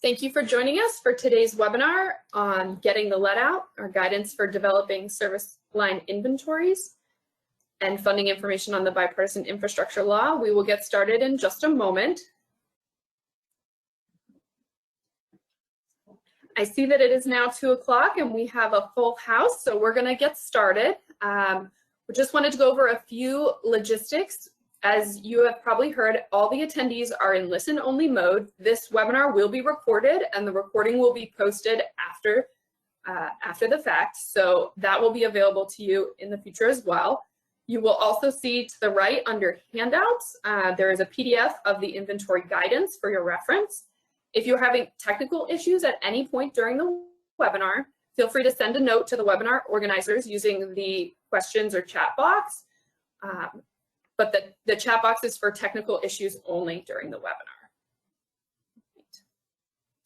Thank you for joining us for today's webinar on getting the lead out, our guidance for developing service line inventories and funding information on the bipartisan infrastructure law. We will get started in just a moment. I see that it is now 2 o'clock and we have a full house, so we're gonna get started. We just wanted to go over a few logistics. As you have probably heard, all the attendees are in listen-only mode. This webinar will be recorded and the recording will be posted after the fact, so that will be available to you in the future as well. You will also see to the right under handouts, there is a PDF of the inventory guidance for your reference. If you're having technical issues at any point during the webinar, feel free to send a note to the webinar organizers using the questions or chat box. But the chat box is for technical issues only during the webinar.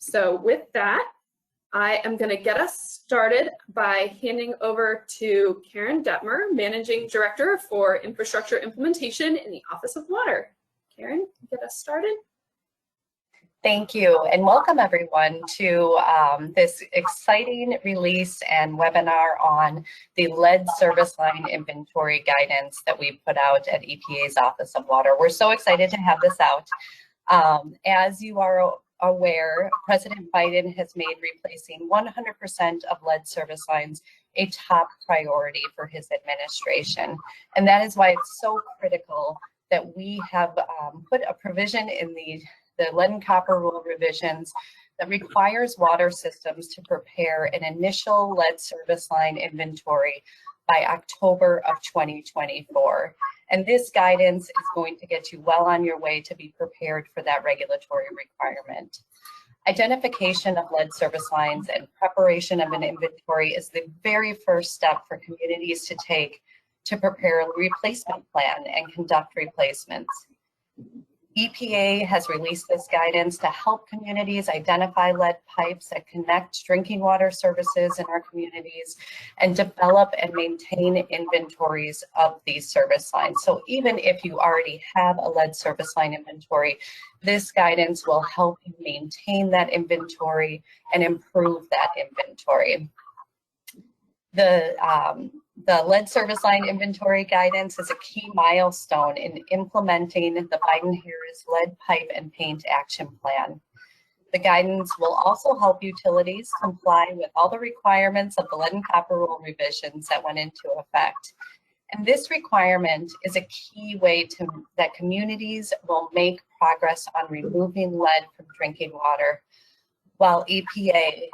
So with that, I am going to get us started by handing over to Karen Detmer, Managing Director for Infrastructure Implementation in the Office of Water. Karen, get us started. Thank you, and welcome everyone to this exciting release and webinar on the lead service line inventory guidance that we put out at EPA's Office of Water. We're so excited to have this out. As you are aware, President Biden has made replacing 100% of lead service lines a top priority for his administration. And that is why it's so critical that we have put a provision in the lead and copper rule revisions that requires water systems to prepare an initial lead service line inventory by October of 2024. And this guidance is going to get you well on your way to be prepared for that regulatory requirement. Identification of lead service lines and preparation of an inventory is the very first step for communities to take to prepare a replacement plan and conduct replacements. EPA has released this guidance to help communities identify lead pipes that connect drinking water services in our communities and develop and maintain inventories of these service lines. So even if you already have a lead service line inventory, this guidance will help you maintain that inventory and improve that inventory. The lead service line inventory guidance is a key milestone in implementing the Biden-Harris lead pipe and paint action plan. The guidance will also help utilities comply with all the requirements of the lead and copper rule revisions that went into effect. And this requirement is a key way that communities will make progress on removing lead from drinking water, while EPA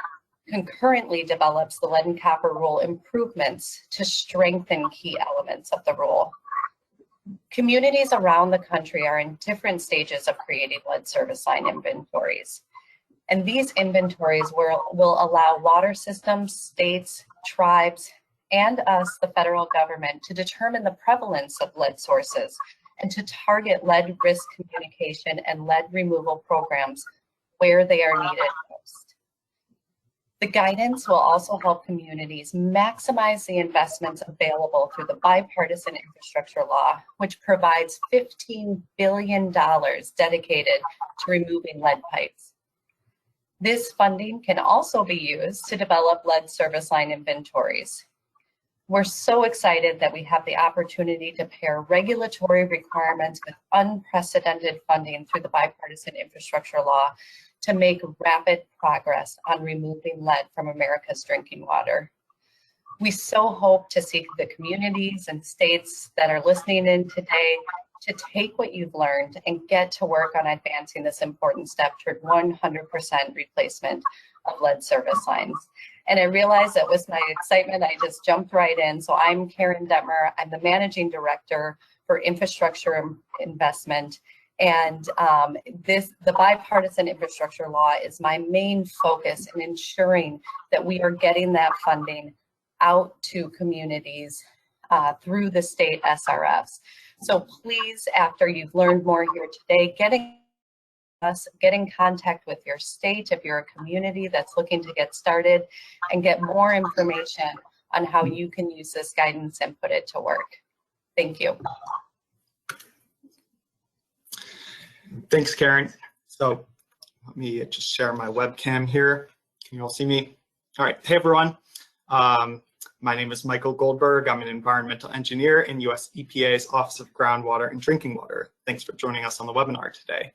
concurrently develops the lead and copper rule improvements to strengthen key elements of the rule. Communities around the country are in different stages of creating lead service line inventories. And these inventories will allow water systems, states, tribes, and us, the federal government, to determine the prevalence of lead sources and to target lead risk communication and lead removal programs where they are needed most. The guidance will also help communities maximize the investments available through the bipartisan infrastructure law, which provides $15 billion dedicated to removing lead pipes. This funding can also be used to develop lead service line inventories. We're so excited that we have the opportunity to pair regulatory requirements with unprecedented funding through the bipartisan infrastructure law to make rapid progress on removing lead from America's drinking water. We so hope to see the communities and states that are listening in today to take what you've learned and get to work on advancing this important step toward 100% replacement of lead service lines. And I realize that with my excitement, I just jumped right in. So I'm Karen Detmer. I'm the Managing Director for Infrastructure Investment. And the bipartisan infrastructure law is my main focus in ensuring that we are getting that funding out to communities through the state SRFs. So please, after you've learned more here today, get in contact with your state if you're a community that's looking to get started and get more information on how you can use this guidance and put it to work. Thank you. Thanks, Karen. So Let me just share my webcam here. Can you all see me? All right. Hey, everyone. My name is Michael Goldberg. I'm an environmental engineer in US EPA's Office of Groundwater and Drinking Water. Thanks for joining us on the webinar today.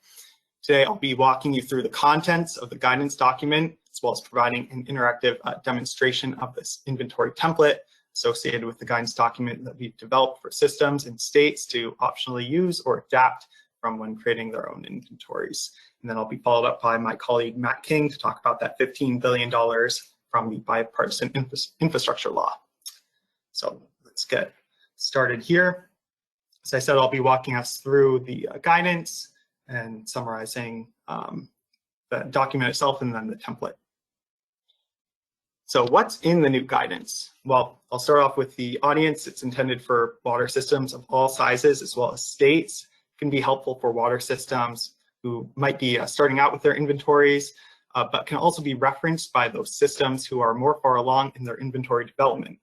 Today, I'll be walking you through the contents of the guidance document, as well as providing an interactive demonstration of this inventory template associated with the guidance document that we've developed for systems and states to optionally use or adapt from when creating their own inventories. And then I'll be followed up by my colleague, Matt King, to talk about that $15 billion from the bipartisan infrastructure law. So let's get started here. As I said, I'll be walking us through the guidance and summarizing the document itself and then the template. So what's in the new guidance? Well, I'll start off with the audience. It's intended for water systems of all sizes as well as states. It can be helpful for water systems who might be starting out with their inventories, but can also be referenced by those systems who are more far along in their inventory development.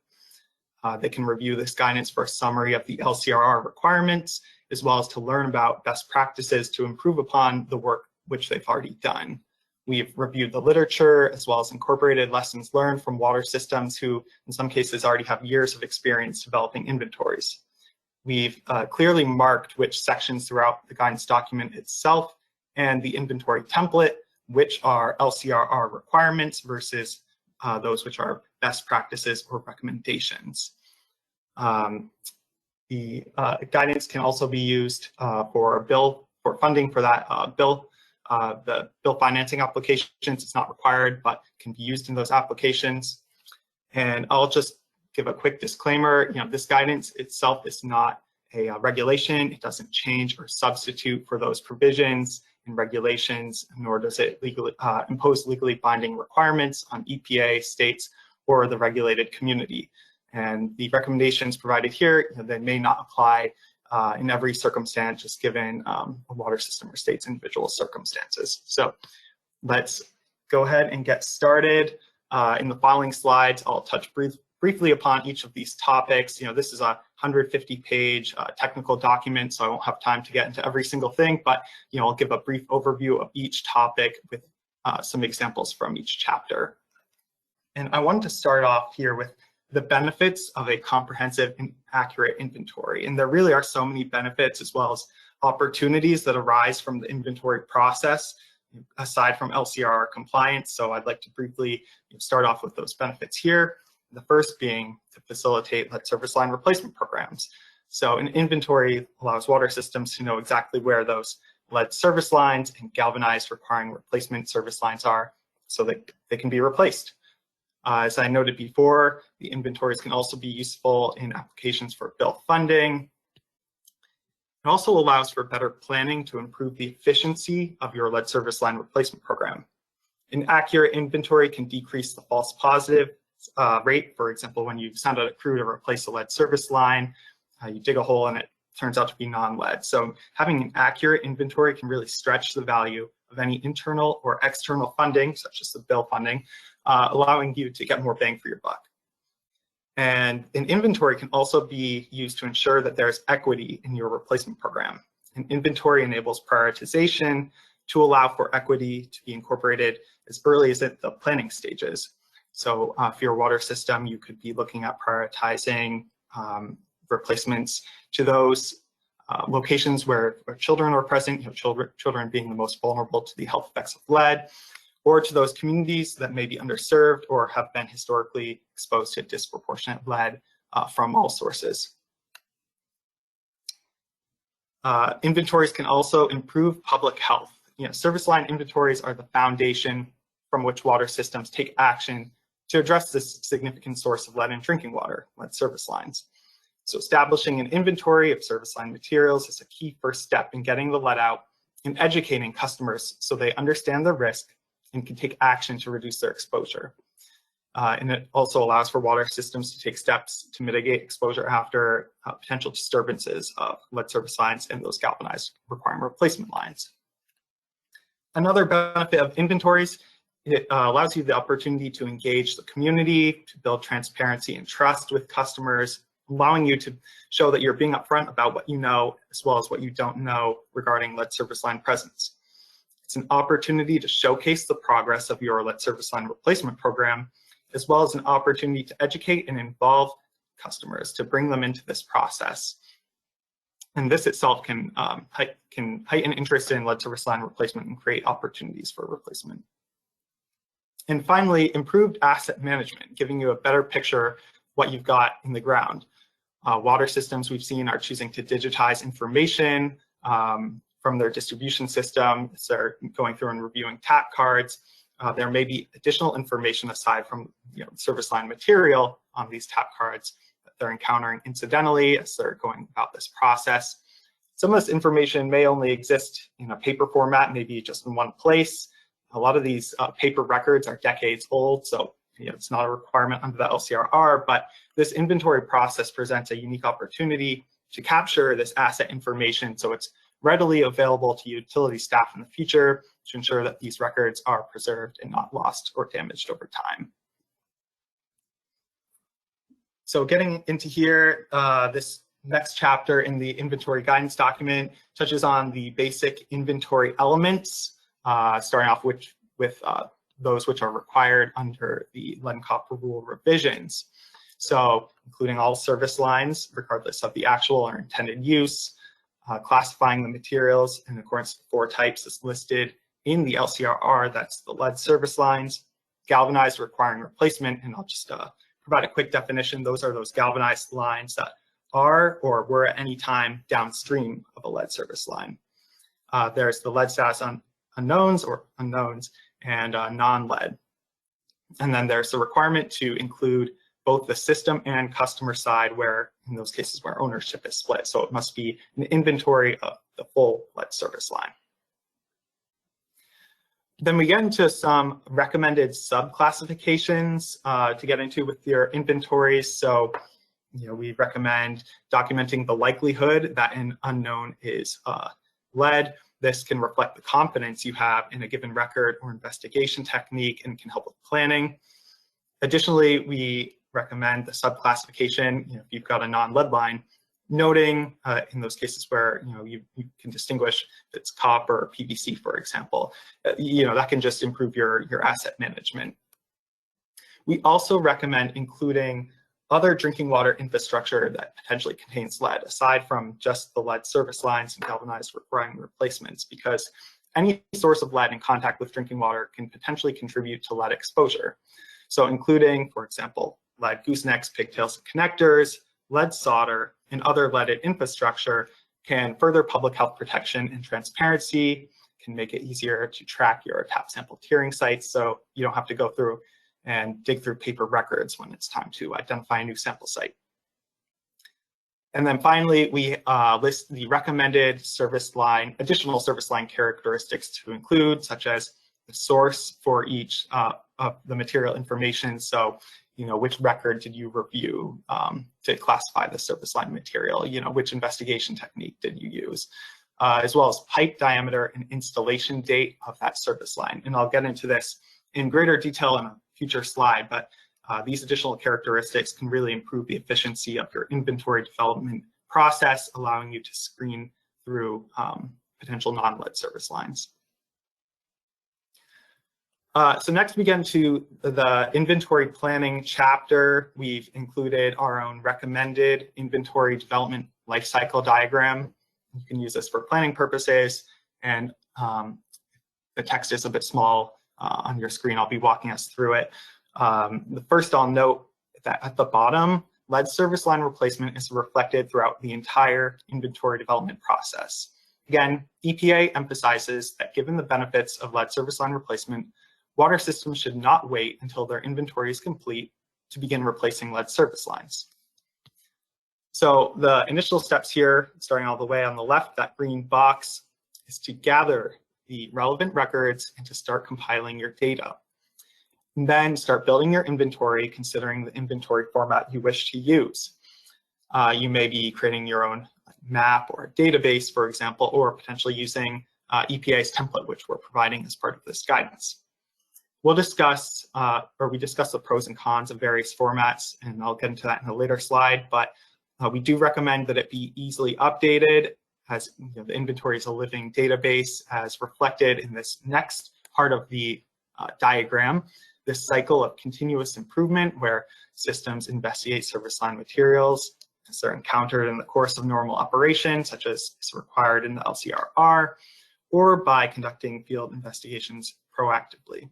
They can review this guidance for a summary of the LCRR requirements, as well as to learn about best practices to improve upon the work which they've already done. We've reviewed the literature, as well as incorporated lessons learned from water systems who, in some cases, already have years of experience developing inventories. We've clearly marked which sections throughout the guidance document itself and the inventory template, which are LCRR requirements versus those which are best practices or recommendations. The guidance can also be used for funding for that BIL. The BIL financing applications, it's not required, but can be used in those applications. And I'll just give a quick disclaimer. This guidance itself is not a regulation. It doesn't change or substitute for those provisions and regulations, nor does it impose legally binding requirements on EPA, states, or the regulated community. And the recommendations provided here, they may not apply in every circumstance, just given a water system or state's individual circumstances. So let's go ahead and get started. In the following slides, I'll touch briefly upon each of these topics. This is a 150-page technical document, so I won't have time to get into every single thing, but I'll give a brief overview of each topic with some examples from each chapter. And I wanted to start off here with the benefits of a comprehensive and accurate inventory. And there really are so many benefits as well as opportunities that arise from the inventory process, aside from LCRR compliance. So I'd like to briefly start off with those benefits here. The first being to facilitate lead service line replacement programs. So an inventory allows water systems to know exactly where those lead service lines and galvanized requiring replacement service lines are so that they can be replaced. As I noted before, the inventories can also be useful in applications for BIL funding. It also allows for better planning to improve the efficiency of your lead service line replacement program. An accurate inventory can decrease the false positive rate. For example, when you send out a crew to replace a lead service line, you dig a hole and it turns out to be non-lead. So having an accurate inventory can really stretch the value of any internal or external funding, such as the BIL funding, allowing you to get more bang for your buck. And an inventory can also be used to ensure that there's equity in your replacement program. An inventory enables prioritization to allow for equity to be incorporated as early as at the planning stages. So for your water system, you could be looking at prioritizing replacements to those locations where children are present, children being the most vulnerable to the health effects of lead, or to those communities that may be underserved or have been historically exposed to disproportionate lead from all sources. Inventories can also improve public health. Service line inventories are the foundation from which water systems take action to address this significant source of lead in drinking water, lead service lines. So establishing an inventory of service line materials is a key first step in getting the lead out and educating customers so they understand the risk and can take action to reduce their exposure. And it also allows for water systems to take steps to mitigate exposure after potential disturbances of lead service lines and those galvanized requiring replacement lines. Another benefit of inventories, it allows you the opportunity to engage the community, to build transparency and trust with customers, allowing you to show that you're being upfront about what you know as well as what you don't know regarding lead service line presence. It's an opportunity to showcase the progress of your lead service line replacement program, as well as an opportunity to educate and involve customers to bring them into this process. And this itself can heighten interest in lead service line replacement and create opportunities for replacement. And finally, improved asset management, giving you a better picture what you've got in the ground. Water systems we've seen are choosing to digitize information from their distribution system. So they're going through and reviewing tap cards. There may be additional information aside from service line material on these tap cards that they're encountering incidentally as they're going about this process. Some of this information may only exist in a paper format, maybe just in one place. A lot of these paper records are decades old, so it's not a requirement under the LCRR, but this inventory process presents a unique opportunity to capture this asset information so it's readily available to utility staff in the future to ensure that these records are preserved and not lost or damaged over time. So getting into here, this next chapter in the inventory guidance document touches on the basic inventory elements, starting off with those which are required under the lead and copper rule revisions. So including all service lines, regardless of the actual or intended use, classifying the materials in accordance with 4 types as listed in the LCRR, that's the lead service lines, galvanized requiring replacement, and I'll just provide a quick definition. Those are those galvanized lines that are or were at any time downstream of a lead service line. There's the lead status unknowns and non-lead. And then there's the requirement to include both the system and customer side where, in those cases where ownership is split. So it must be an inventory of the full lead service line. Then we get into some recommended sub-classifications to get into with your inventories. So, we recommend documenting the likelihood that an unknown is lead. This can reflect the confidence you have in a given record or investigation technique and can help with planning. Additionally, we recommend the sub-classification, if you've got a non-lead line, noting in those cases where you can distinguish if it's copper or PVC, for example. That can just improve your asset management. We also recommend including other drinking water infrastructure that potentially contains lead, aside from just the lead service lines and galvanized requiring replacements, because any source of lead in contact with drinking water can potentially contribute to lead exposure. So including, for example, lead goosenecks, pigtails, and connectors, lead solder, and other leaded infrastructure can further public health protection and transparency, can make it easier to track your tap sample tiering sites so you don't have to go through and dig through paper records when it's time to identify a new sample site. And then finally, we list the recommended additional service line characteristics to include, such as the source for each of the material information. So, which record did you review to classify the service line material? Which investigation technique did you use? As well as pipe diameter and installation date of that service line. And I'll get into this in greater detail in a future slide, but these additional characteristics can really improve the efficiency of your inventory development process, allowing you to screen through potential non-lead service lines. So next we get into the inventory planning chapter. We've included our own recommended inventory development lifecycle diagram. You can use this for planning purposes, and the text is a bit small on your screen. I'll be walking us through it. First, I'll note that at the bottom, lead service line replacement is reflected throughout the entire inventory development process. Again, EPA emphasizes that given the benefits of lead service line replacement, water systems should not wait until their inventory is complete to begin replacing lead service lines. So the initial steps here, starting all the way on the left, that green box, is to gather the relevant records and to start compiling your data. And then start building your inventory, considering the inventory format you wish to use. You may be creating your own map or a database, for example, or potentially using EPA's template, which we're providing as part of this guidance. We'll discuss, we discuss the pros and cons of various formats, and I'll get into that in a later slide, but we do recommend that it be easily updated as the inventory is a living database, as reflected in this next part of the diagram. This cycle of continuous improvement where systems investigate service line materials as they're encountered in the course of normal operation, such as is required in the LCRR, or by conducting field investigations proactively.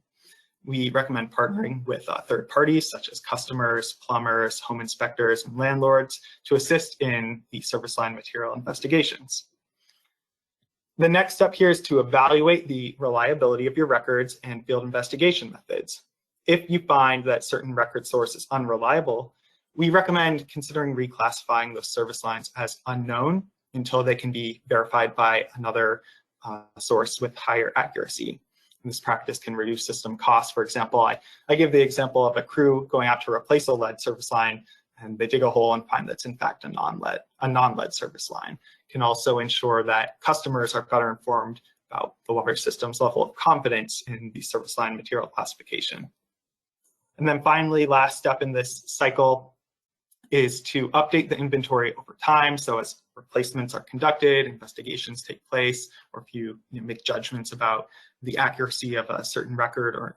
We recommend partnering with third parties such as customers, plumbers, home inspectors, and landlords to assist in the service line material investigations. The next step here is to evaluate the reliability of your records and field investigation methods. If you find that certain record source is unreliable, we recommend considering reclassifying those service lines as unknown until they can be verified by another source with higher accuracy. And this practice can reduce system costs. For example, I give the example of a crew going out to replace a lead service line, and they dig a hole and find that's in fact a non-lead service line. Can also ensure that customers are better informed about the water system's level of confidence in the service line material classification. And then finally, last step in this cycle is to update the inventory over time. So as replacements are conducted, investigations take place, or if you make judgments about the accuracy of a certain record or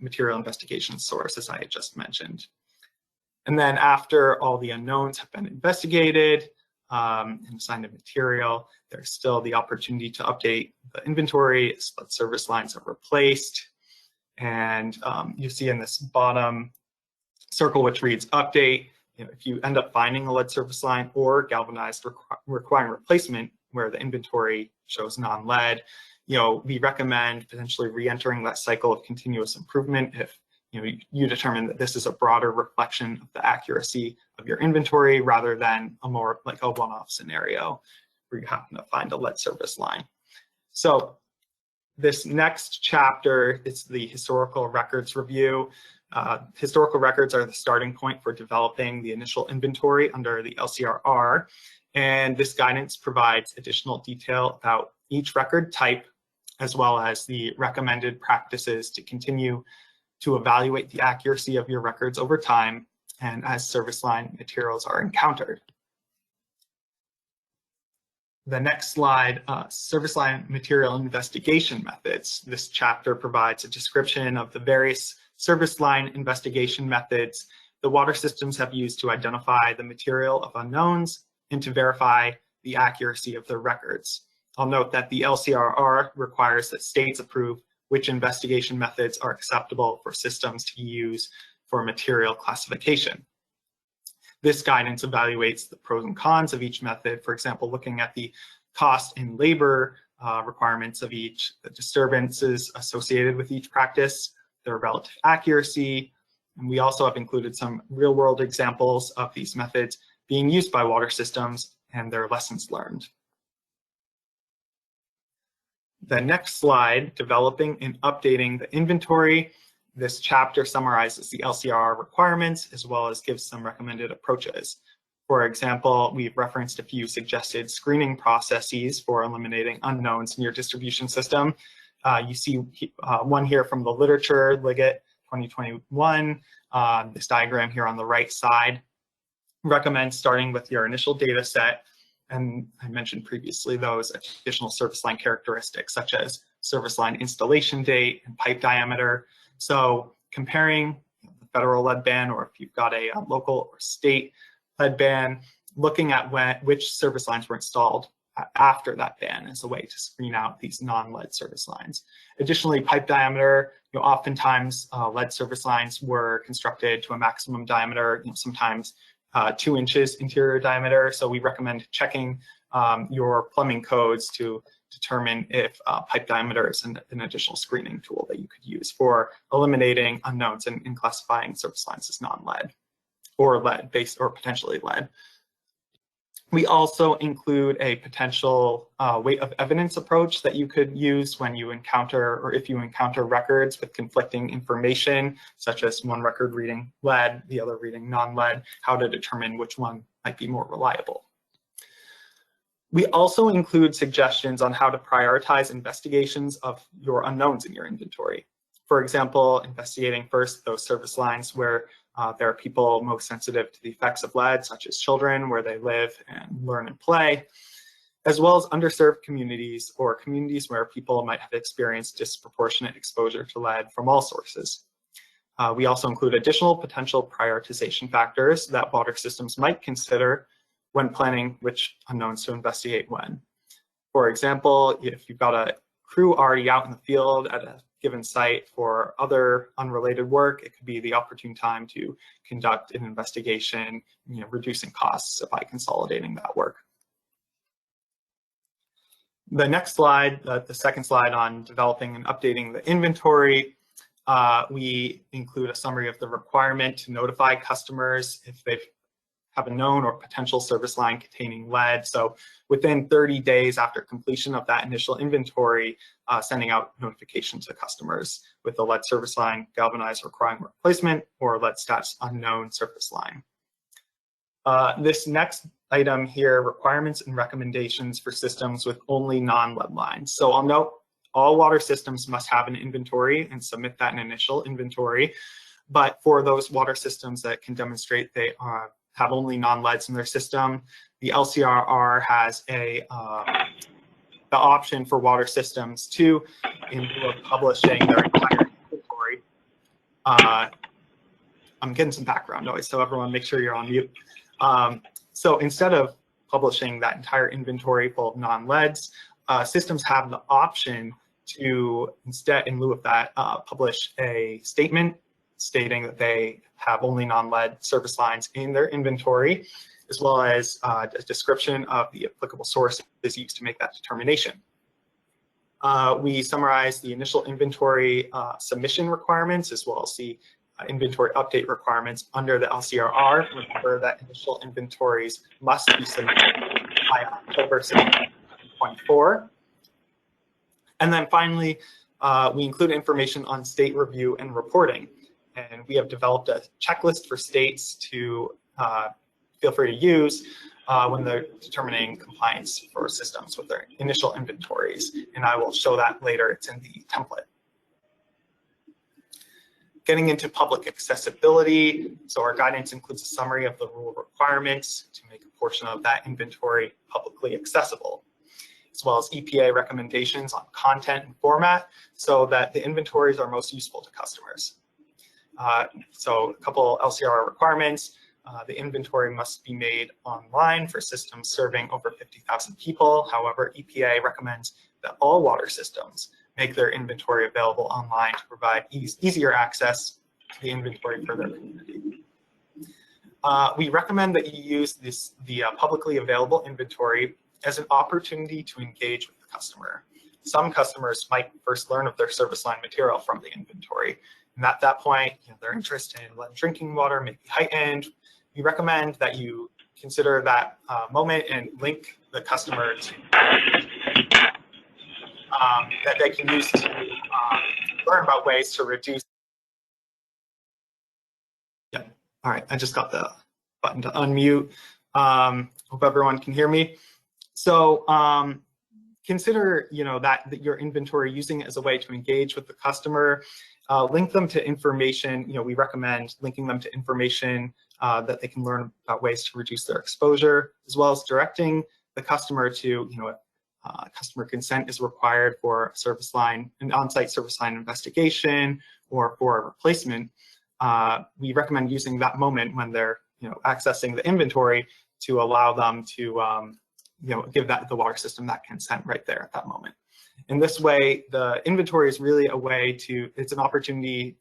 material investigation source, as I had just mentioned. And then after all the unknowns have been investigated and assigned a material, there's still the opportunity to update the inventory as service lines are replaced. And you see in this bottom circle, which reads update, if you end up finding a lead service line or galvanized requiring replacement where the inventory shows non-lead, we recommend potentially re-entering that cycle of continuous improvement if you determine that this is a broader reflection of the accuracy of your inventory rather than a more like a one-off scenario where you happen to find a lead service line. So this next chapter is the historical records review. Historical records are the starting point for developing the initial inventory under the LCRR, and this guidance provides additional detail about each record type, as well as the recommended practices to continue to evaluate the accuracy of your records over time and as service line materials are encountered. The next slide, service line material investigation methods. This chapter provides a description of the various service line investigation methods the water systems have used to identify the material of unknowns and to verify the accuracy of their records. I'll note that the LCRR requires that states approve which investigation methods are acceptable for systems to use for material classification. This guidance evaluates the pros and cons of each method, for example, looking at the cost and labor requirements of each, the disturbances associated with each practice, their relative accuracy, and we also have included some real-world examples of these methods being used by water systems and their lessons learned. The next slide, developing and updating the inventory. This chapter summarizes the LCRR requirements as well as gives some recommended approaches. For example, we've referenced a few suggested screening processes for eliminating unknowns in your distribution system. You see one here from the literature, Liggett 2021. This diagram here on the right side recommends starting with your initial data set. And I mentioned previously those additional service line characteristics such as service line installation date and pipe diameter. So comparing the federal lead ban, or if you've got a local or state lead ban, looking at which service lines were installed after that ban as a way to screen out these non-lead service lines. Additionally, pipe diameter, oftentimes lead service lines were constructed to a maximum diameter, sometimes 2 inches interior diameter. So we recommend checking your plumbing codes to determine if pipe diameter is an additional screening tool that you could use for eliminating unknowns and classifying service lines as non-lead or lead-based or potentially lead. We also include a potential weight of evidence approach that you could use when you encounter, or if you encounter records with conflicting information, such as one record reading lead, the other reading non-lead, how to determine which one might be more reliable. We also include suggestions on how to prioritize investigations of your unknowns in your inventory. For example, investigating first those service lines where there are people most sensitive to the effects of lead, such as children, where they live and learn and play. as well as underserved communities or communities where people might have experienced disproportionate exposure to lead from all sources. We also include additional potential prioritization factors that water systems might consider when planning which unknowns to investigate when. For example, if you've got a crew already out in the field at a given site for other unrelated work, it could be the opportune time to conduct an investigation, reducing costs by consolidating that work. The next slide, the second slide on developing and updating the inventory, we include a summary of the requirement to notify customers if they have a known or potential service line containing lead. So within 30 days after completion of that initial inventory, sending out notifications to customers with a lead service line galvanized requiring replacement or lead status unknown service line. This next item here, requirements and recommendations for systems with only non-lead lines. So I'll note all water systems must have an inventory and submit that in initial inventory. But for those water systems that can demonstrate they have only non-leads in their system, the LCRR has the option for water systems to, in lieu of publishing their entire inventory. I'm getting some background noise, so everyone make sure you're on mute. So instead of publishing that entire inventory full of non-leads, systems have the option to instead, in lieu of that, publish a statement stating that they have only non-lead service lines in their inventory, as well as a description of the applicable sources used to make that determination. We summarize the initial inventory submission requirements, as well as the inventory update requirements under the LCRR. Remember that initial inventories must be submitted by October 2024. And then finally, we include information on state review and reporting. And we have developed a checklist for states to feel free to use when they're determining compliance for systems with their initial inventories. And I will show that later. It's in the template. Getting into public accessibility. So our guidance includes a summary of the rule requirements to make a portion of that inventory publicly accessible, as well as EPA recommendations on content and format so that the inventories are most useful to customers. So a couple LCR requirements. The inventory must be made online for systems serving over 50,000 people. However, EPA recommends that all water systems make their inventory available online to provide easier access to the inventory for their community. We recommend that you use the publicly available inventory as an opportunity to engage with the customer. Some customers might first learn of their service line material from the inventory. And at that point, their interest in lead drinking water may be heightened. We recommend that you consider that moment and link the customer to that they can use to learn about ways to reduce. Yeah, all right, I just got the button to unmute. Hope everyone can hear me. So consider that your inventory, using it as a way to engage with the customer. Link them to information. We recommend linking them to information that they can learn about ways to reduce their exposure, as well as directing the customer to, customer consent is required for a service line, an on-site service line investigation, or for a replacement. We recommend using that moment when they're, accessing the inventory to allow them to, give the water system that consent right there at that moment. In this way, the inventory is really a way to, it's an opportunity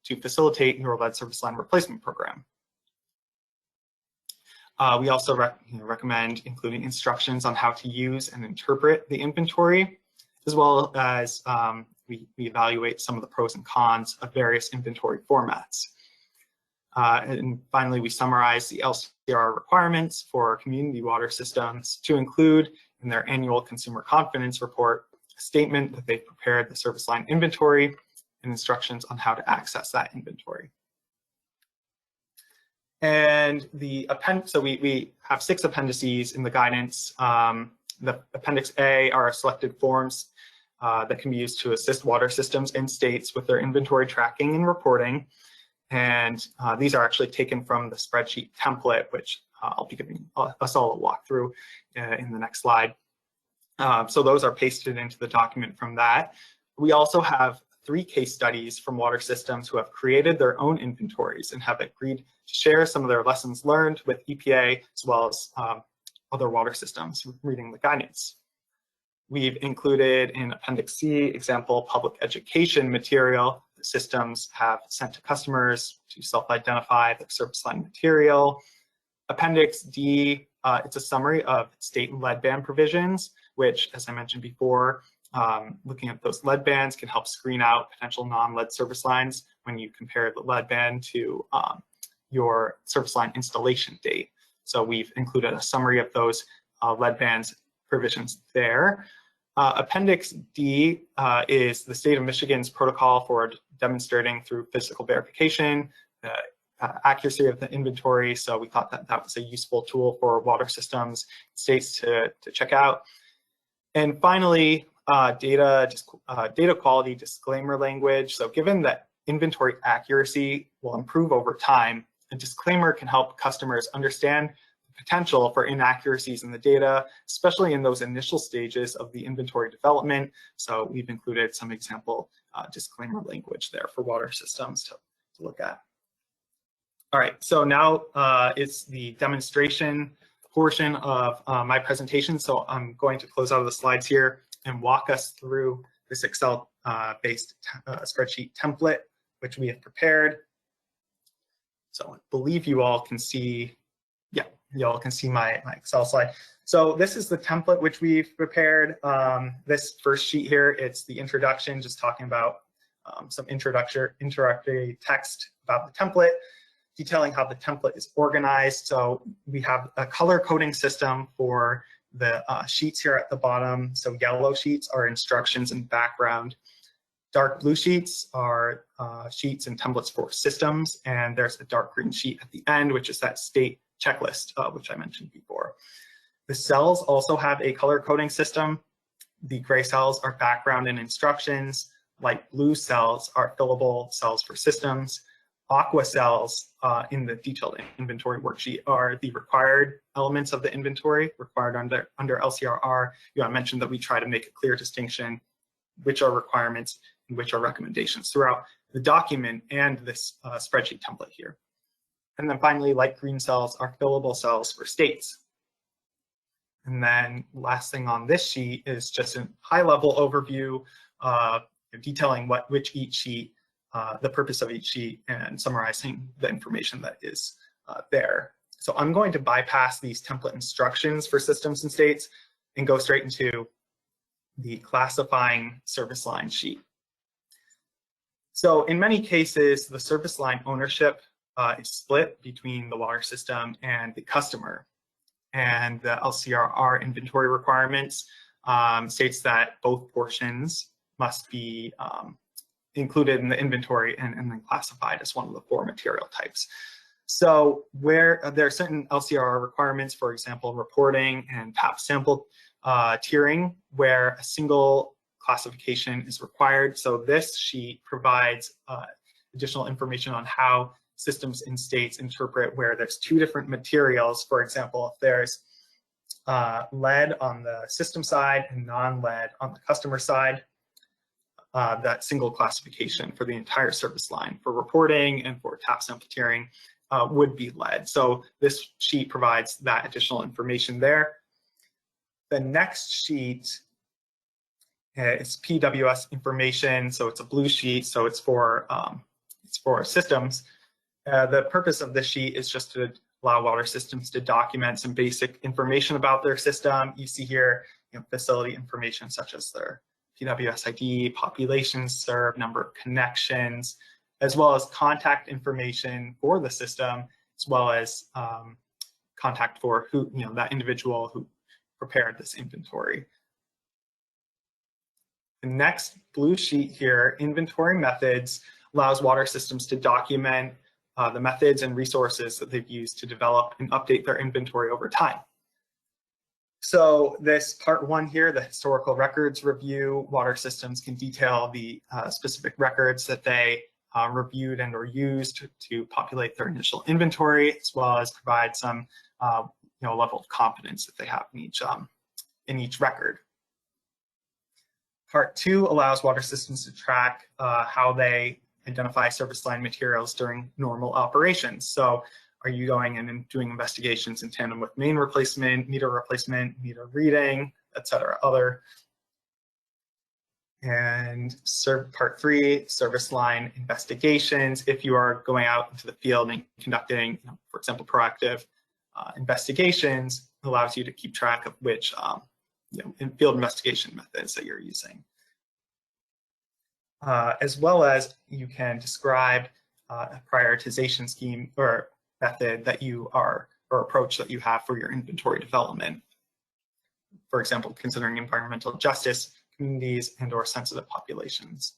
to facilitate your lead service line replacement program. We also recommend including instructions on how to use and interpret the inventory, as well as we evaluate some of the pros and cons of various inventory formats. And finally, we summarize the LCR requirements for community water systems to include in their annual consumer confidence report a statement that they've prepared the service line inventory and instructions on how to access that inventory. And so we have 6 appendices in the guidance. The Appendix A are selected forms that can be used to assist water systems in states with their inventory tracking and reporting. And these are actually taken from the spreadsheet template, which I'll be giving us all a walkthrough in the next slide. So those are pasted into the document from that. We also have 3 case studies from water systems who have created their own inventories and have agreed to share some of their lessons learned with EPA as well as other water systems reading the guidance. We've included in Appendix C example public education material that systems have sent to customers to self-identify their service line material. Appendix D, it's a summary of state lead ban provisions, which, as I mentioned before, looking at those lead bans can help screen out potential non-lead service lines when you compare the lead ban to your service line installation date. So we've included a summary of those lead bans provisions there. Appendix D is the state of Michigan's protocol for demonstrating through physical verification the accuracy of the inventory. So we thought that that was a useful tool for water systems states to check out. And finally, data quality disclaimer language. So given that inventory accuracy will improve over time, a disclaimer can help customers understand the potential for inaccuracies in the data, especially in those initial stages of the inventory development. So we've included some example disclaimer language there for water systems to look at. All right, so now it's the demonstration portion of my presentation. So I'm going to close out of the slides here and walk us through this Excel-based spreadsheet template, which we have prepared. So I believe you all can see, yeah, you all can see my Excel slide. So this is the template which we've prepared. This first sheet here, it's the introduction, just talking about some introductory text about the template, detailing how the template is organized. So we have a color coding system for the sheets here at the bottom. So yellow sheets are instructions and background. Dark blue sheets are sheets and templates for systems. And there's a dark green sheet at the end, which is that state checklist, which I mentioned before. The cells also have a color coding system. The gray cells are background and instructions. Light blue cells are fillable cells for systems. Aqua cells in the detailed inventory worksheet are the required elements of the inventory required under LCRR. I mentioned that we try to make a clear distinction which are requirements and which are recommendations throughout the document and this spreadsheet template here. And then finally, light green cells are fillable cells for states. And then last thing on this sheet is just a high-level overview detailing each sheet, the purpose of each sheet, and summarizing the information that is there. So I'm going to bypass these template instructions for systems and states and go straight into the classifying service line sheet. So in many cases, the service line ownership is split between the water system and the customer. And the LCRR inventory requirements states that both portions must be included in the inventory and then classified as one of the 4 material types. So where there are certain LCRR requirements, for example, reporting and PAP sample tiering, where a single classification is required. So this sheet provides additional information on how systems and states interpret where there's 2 different materials. For example, if there's lead on the system side and non-lead on the customer side, that single classification for the entire service line for reporting and for tap sample tiering would be lead. So this sheet provides that additional information there. The next sheet is PWS information. So it's a blue sheet. So it's for systems. The purpose of this sheet is just to allow water systems to document some basic information about their system. You see here, facility information such as their PWS ID, population served, number of connections, as well as contact information for the system, as well as contact for who, that individual who prepared this inventory. The next blue sheet here, inventory methods, allows water systems to document the methods and resources that they've used to develop and update their inventory over time. So this part 1 here, the historical records review, water systems can detail the specific records that they reviewed and or used to populate their initial inventory, as well as provide some level of confidence that they have in each record. Part 2 allows water systems to track how they identify service line materials during normal operations. So are you going in and doing investigations in tandem with main replacement, meter reading, etc. other. And part 3, service line investigations. If you are going out into the field and conducting, for example, proactive investigations, allows you to keep track of which field investigation methods that you're using. As well as you can describe a prioritization scheme or method that you are, or approach that you have for your inventory development. For example, considering environmental justice, communities, and/or sensitive populations.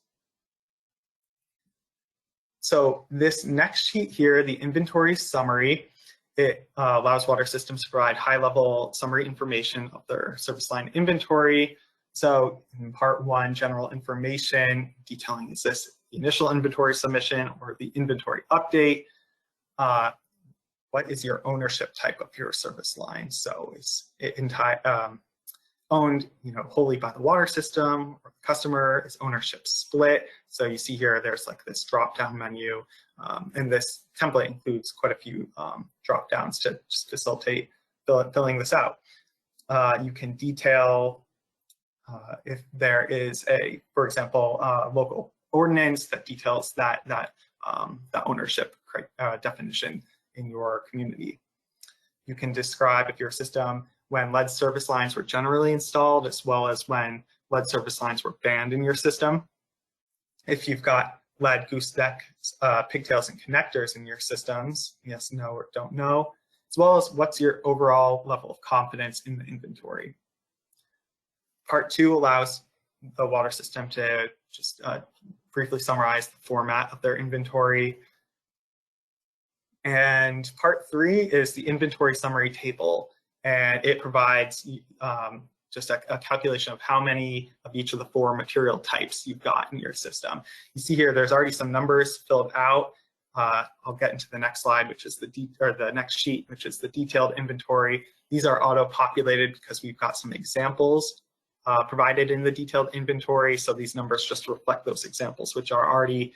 So this next sheet here, the inventory summary, it allows water systems to provide high-level summary information of their service line inventory. So in part 1, general information detailing, is this the initial inventory submission or the inventory update? What is your ownership type of your service line? So is it owned wholly by the water system or the customer? Is ownership split? So you see here there's like this drop-down menu, and this template includes quite a few drop-downs to just facilitate filling this out. You can detail if there is a, for example, local ordinance that details that ownership definition in your community. You can describe if your system, when lead service lines were generally installed, as well as when lead service lines were banned in your system. If you've got lead gooseneck, pigtails, and connectors in your systems, yes, no, or don't know, as well as what's your overall level of confidence in the inventory. Part 2 allows the water system to just briefly summarize the format of their inventory. And part 3 is the inventory summary table. And it provides just a calculation of how many of each of the 4 material types you've got in your system. You see here, there's already some numbers filled out. I'll get into the next slide, which is the next sheet, which is the detailed inventory. These are auto-populated because we've got some examples provided in the detailed inventory. So these numbers just reflect those examples, which are already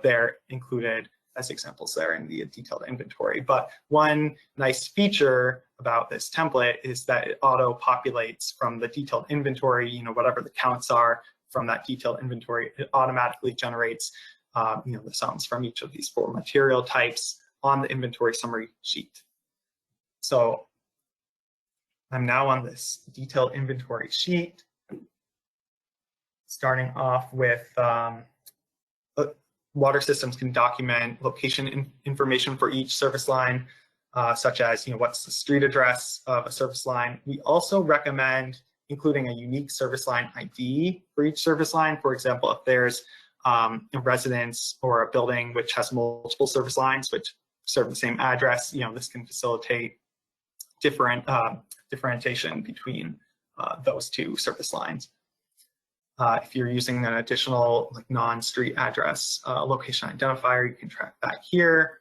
there included as examples there in the detailed inventory. But one nice feature about this template is that it auto-populates from the detailed inventory, whatever the counts are from that detailed inventory, it automatically generates the sums from each of these 4 material types on the inventory summary sheet. So I'm now on this detailed inventory sheet, starting off with water systems can document location information for each service line, such as what's the street address of a service line. We also recommend including a unique service line ID for each service line. For example, if there's a residence or a building which has multiple service lines which serve the same address, this can facilitate differentiation between those 2 service lines. If you're using an additional non-street address location identifier, you can track that here.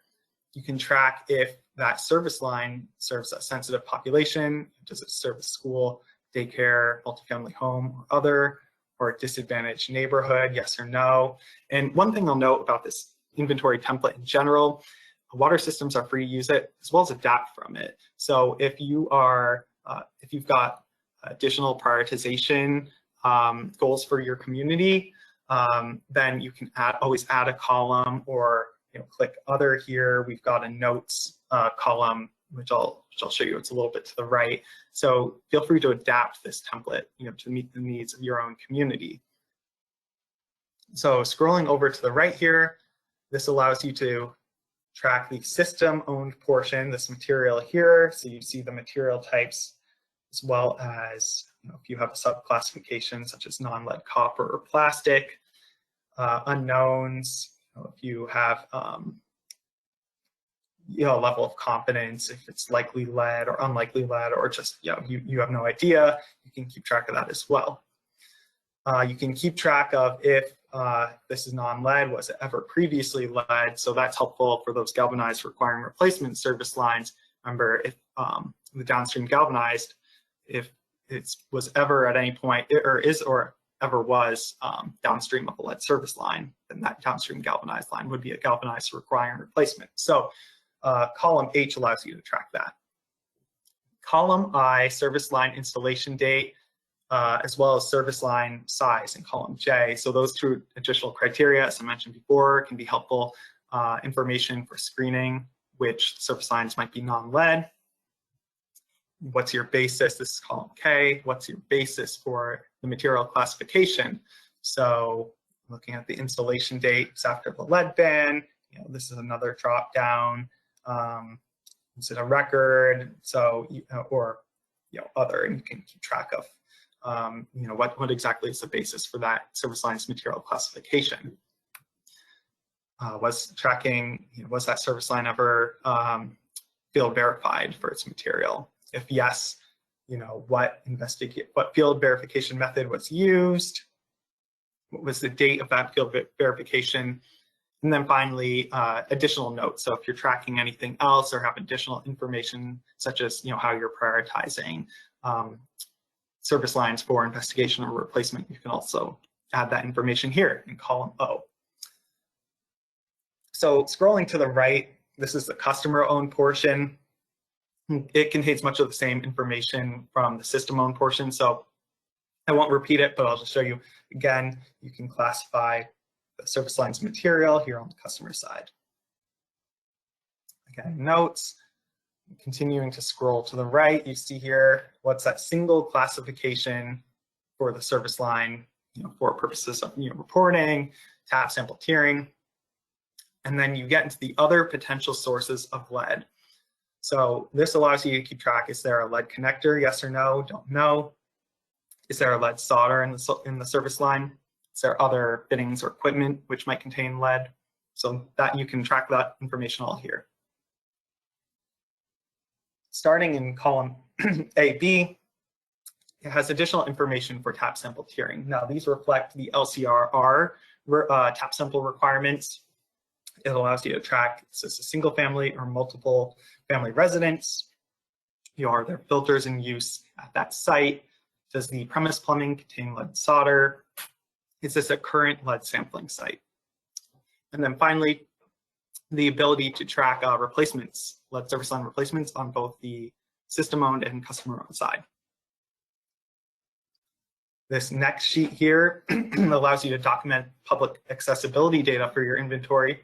You can track if that service line serves a sensitive population. Does it serve a school, daycare, multifamily home, or other, or a disadvantaged neighborhood, yes or no? And one thing I'll note about this inventory template in general, water systems are free to use it as well as adapt from it. So if you are, if you've got additional prioritization goals for your community, then you can always add a column or click other here. We've got a notes column, which I'll show you. It's a little bit to the right. So feel free to adapt this template to meet the needs of your own community. So scrolling over to the right here, this allows you to track the system-owned portion, this material here. So you see the material types as well as if you have a subclassification such as non-lead copper or plastic, unknowns, if you have a level of confidence, if it's likely lead or unlikely lead, or just you have no idea, you can keep track of that as well. You can keep track of if this is non-lead, was it ever previously lead? So that's helpful for those galvanized requiring replacement service lines. Remember, if the downstream galvanized, if it was ever at any point, or ever was downstream of a lead service line, then that downstream galvanized line would be a galvanized requiring replacement. So column H allows you to track that. Column I, service line installation date, as well as service line size in column J. So those two additional criteria, as I mentioned before, can be helpful information for screening which service lines might be non-lead. What's your basis? This is column K. What's your basis for the material classification? So looking at the installation dates after the lead ban, this is another drop down. Is it a record? So, or other, and you can keep track of what exactly is the basis for that service line's material classification. Was tracking, was that service line ever field verified for its material? If yes, what field verification method was used? What was the date of that field verification? And then finally, additional notes. So if you're tracking anything else or have additional information, such as how you're prioritizing service lines for investigation or replacement, you can also add that information here in column O. So scrolling to the right, this is the customer-owned portion. It contains much of the same information from the system-owned portion. So I won't repeat it, but I'll just show you again. You can classify the service line's material here on the customer side. Again, notes. Continuing to scroll to the right, you see here what's that single classification for the service line, for purposes of reporting, tap sample tiering, and then you get into the other potential sources of lead. So this allows you to keep track. Is there a lead connector? Yes or no? Don't know. Is there a lead solder in the service line? Is there other fittings or equipment which might contain lead? So that you can track that information all here. Starting in column AB, it has additional information for tap sample tiering. Now these reflect the LCRR tap sample requirements. It allows you to track, is this a single family or multiple family residence? Are there filters in use at that site? Does the premise plumbing contain lead solder? Is this a current lead sampling site? And then finally, the ability to track replacements, lead service line replacements on both the system-owned and customer-owned side. This next sheet here allows you to document public accessibility data for your inventory.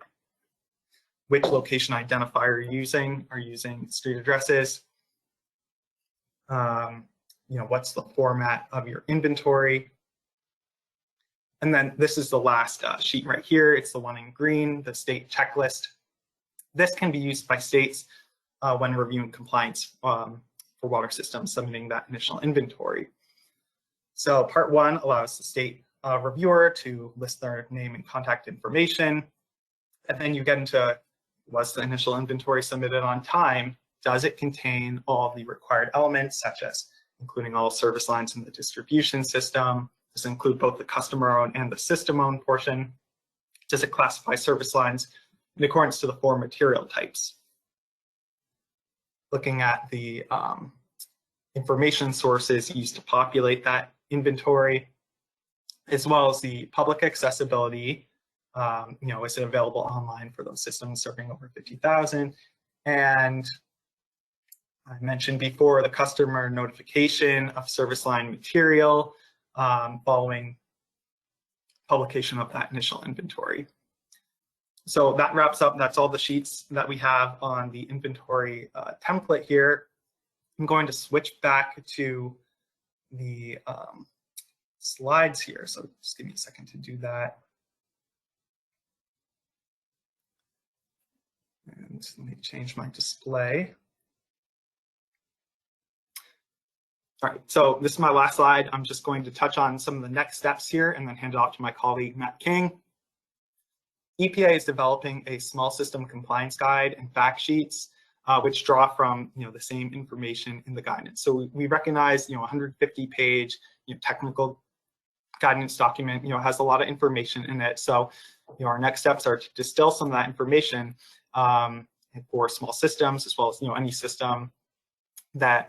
Which location identifier you're using? Are you using street addresses? What's the format of your inventory? And then this is the last sheet right here. It's the one in green, the state checklist. This can be used by states when reviewing compliance for water systems submitting that initial inventory. So part one allows the state reviewer to list their name and contact information. And then you get into, was the initial inventory submitted on time? Does it contain all the required elements, such as including all service lines in the distribution system? Does it include both the customer-owned and the system-owned portion? Does it classify service lines in accordance to the 4 material types? Looking at the information sources used to populate that inventory, as well as the public accessibility. Is it available online for those systems serving over 50,000? And I mentioned before the customer notification of service line material following publication of that initial inventory. So that wraps up, that's all the sheets that we have on the inventory template here. I'm going to switch back to the slides here. So just give me a second to do that. And let me change my display. All right, so this is my last slide. I'm just going to touch on some of the next steps here and then hand it off to my colleague, Matt King. EPA is developing a small system compliance guide and fact sheets, which draw from the same information in the guidance. So we recognize 150-page technical guidance document has a lot of information in it. So our next steps are to distill some of that information for small systems, as well as any system that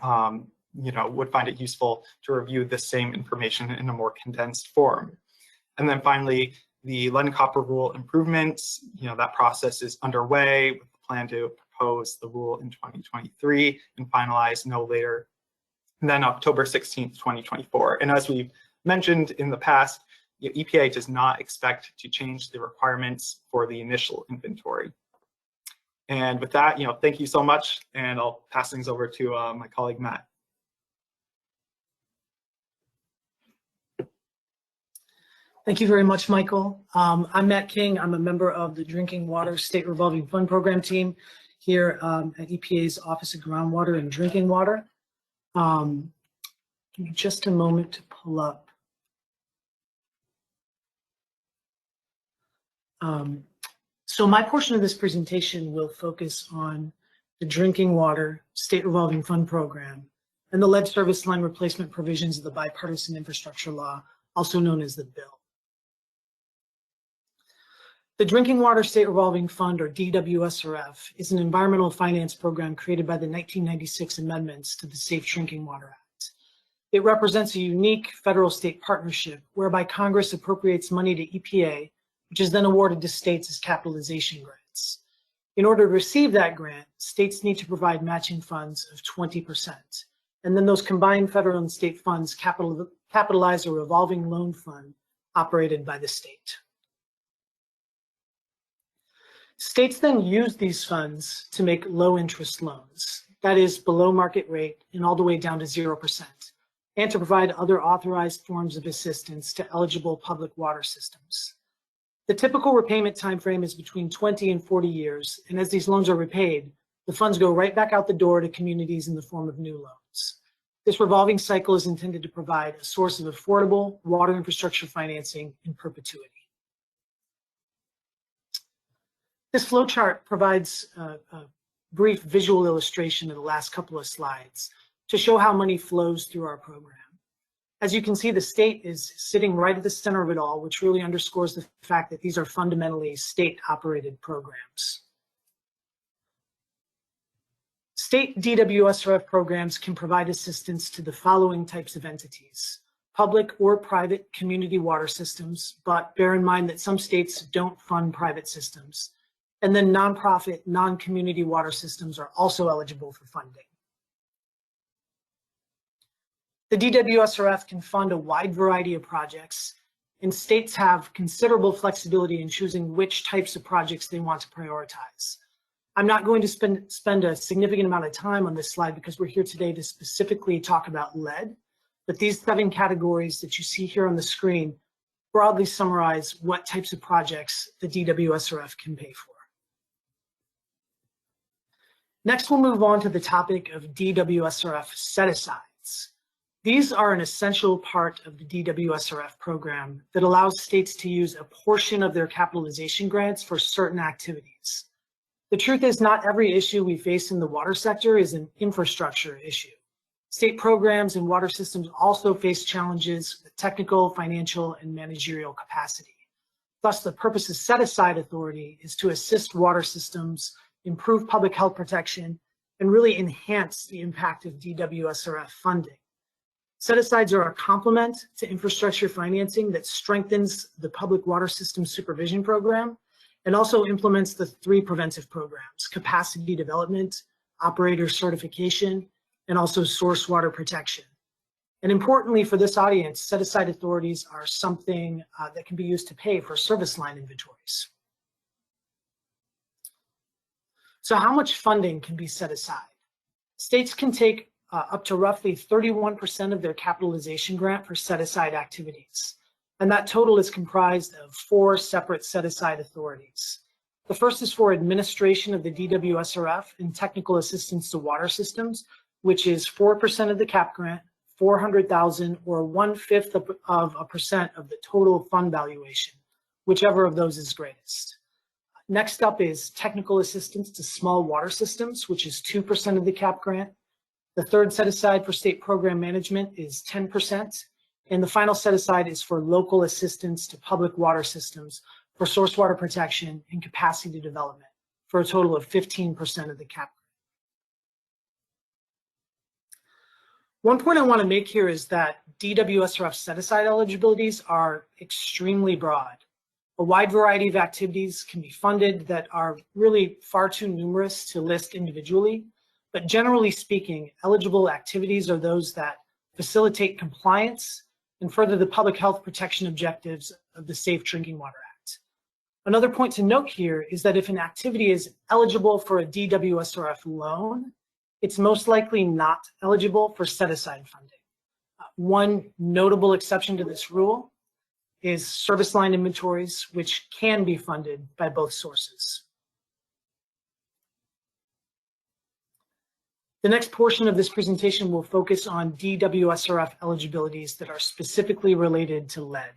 would find it useful to review the same information in a more condensed form. And then finally, the lead and copper rule improvements, that process is underway with the plan to propose the rule in 2023 and finalize no later than October 16th, 2024. And as we've mentioned in the past, EPA does not expect to change the requirements for the initial inventory. And with that, thank you so much, and I'll pass things over to my colleague, Matt. Thank you very much, Michael. I'm Matt King. I'm a member of the Drinking Water State Revolving Fund Program team here at EPA's Office of Groundwater and Drinking Water. Give me just a moment to pull up. So my portion of this presentation will focus on the Drinking Water State Revolving Fund Program and the lead service line replacement provisions of the Bipartisan Infrastructure Law, also known as the BIL. The Drinking Water State Revolving Fund, or DWSRF, is an environmental finance program created by the 1996 amendments to the Safe Drinking Water Act. It represents a unique federal-state partnership whereby Congress appropriates money to EPA, which is then awarded to states as capitalization grants. In order to receive that grant, states need to provide matching funds of 20%. And then those combined federal and state funds capitalize a revolving loan fund operated by the state. States then use these funds to make low interest loans, that is below market rate and all the way down to 0%, and to provide other authorized forms of assistance to eligible public water systems. The typical repayment timeframe is between 20 and 40 years, and as these loans are repaid, the funds go right back out the door to communities in the form of new loans. This revolving cycle is intended to provide a source of affordable water infrastructure financing in perpetuity. This flowchart provides a brief visual illustration of the last couple of slides to show how money flows through our program. As you can see, the state is sitting right at the center of it all, which really underscores the fact that these are fundamentally state-operated programs. State DWSRF programs can provide assistance to the following types of entities: public or private community water systems, but bear in mind that some states don't fund private systems. And then nonprofit, non-community water systems are also eligible for funding. The DWSRF can fund a wide variety of projects, and states have considerable flexibility in choosing which types of projects they want to prioritize. I'm not going to spend a significant amount of time on this slide because we're here today to specifically talk about lead, but these 7 categories that you see here on the screen broadly summarize what types of projects the DWSRF can pay for. Next, we'll move on to the topic of DWSRF set-asides. These are an essential part of the DWSRF program that allows states to use a portion of their capitalization grants for certain activities. The truth is, not every issue we face in the water sector is an infrastructure issue. State programs and water systems also face challenges with technical, financial, and managerial capacity. Thus, the purpose of set-aside authority is to assist water systems, improve public health protection, and really enhance the impact of DWSRF funding. Set-asides are a complement to infrastructure financing that strengthens the public water system supervision program and also implements the 3 preventive programs: capacity development, operator certification, and also source water protection. And importantly for this audience, set-aside authorities are something that can be used to pay for service line inventories. So how much funding can be set aside? States can take up to roughly 31% of their capitalization grant for set-aside activities. And that total is comprised of 4 separate set-aside authorities. The first is for administration of the DWSRF and technical assistance to water systems, which is 4% of the cap grant, $400,000, or 1/5 of a percent of the total fund valuation, whichever of those is greatest. Next up is technical assistance to small water systems, which is 2% of the cap grant. The third set aside for state program management is 10%. And the final set aside is for local assistance to public water systems for source water protection and capacity development for a total of 15% of the cap grant. One point I want to make here is that DWSRF set-aside eligibilities are extremely broad. A wide variety of activities can be funded that are really far too numerous to list individually, but generally speaking, eligible activities are those that facilitate compliance and further the public health protection objectives of the Safe Drinking Water Act. Another point to note here is that if an activity is eligible for a DWSRF loan, it's most likely not eligible for set-aside funding. One notable exception to this rule is service line inventories, which can be funded by both sources. The next portion of this presentation will focus on DWSRF eligibilities that are specifically related to lead.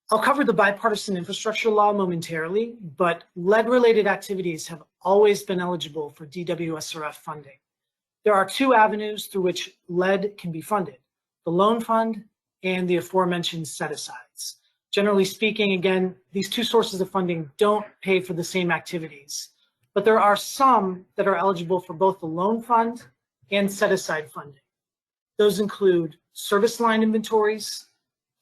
I'll cover the bipartisan infrastructure law momentarily, but lead-related activities have always been eligible for DWSRF funding. There are two avenues through which lead can be funded: the loan fund and the aforementioned set-asides. Generally speaking, again, these two sources of funding don't pay for the same activities, but there are some that are eligible for both the loan fund and set-aside funding. Those include service line inventories,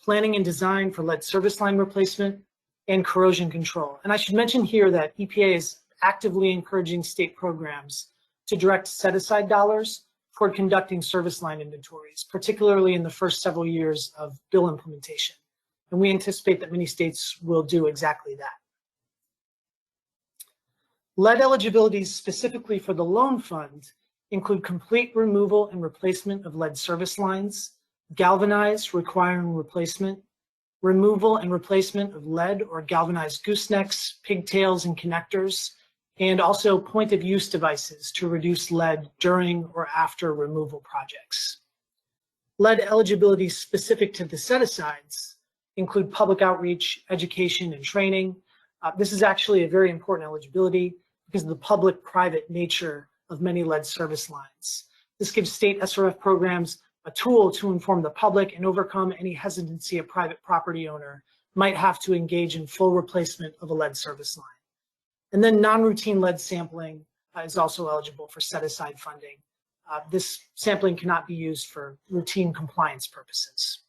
planning and design for lead service line replacement, and corrosion control. And I should mention here that EPA is actively encouraging state programs to direct set-aside dollars toward conducting service line inventories, particularly in the first several years of BIL implementation. And we anticipate that many states will do exactly that. Lead eligibilities specifically for the loan fund include complete removal and replacement of lead service lines, galvanized requiring replacement, removal and replacement of lead or galvanized goosenecks, pigtails, and connectors, and also point of use devices to reduce lead during or after removal projects. Lead eligibility specific to the set-asides include public outreach, education, and training. This is actually a very important eligibility because of the public-private nature of many lead service lines. This gives state SRF programs a tool to inform the public and overcome any hesitancy a private property owner might have to engage in full replacement of a lead service line. And then non-routine lead sampling is also eligible for set-aside funding. This sampling cannot be used for routine compliance purposes.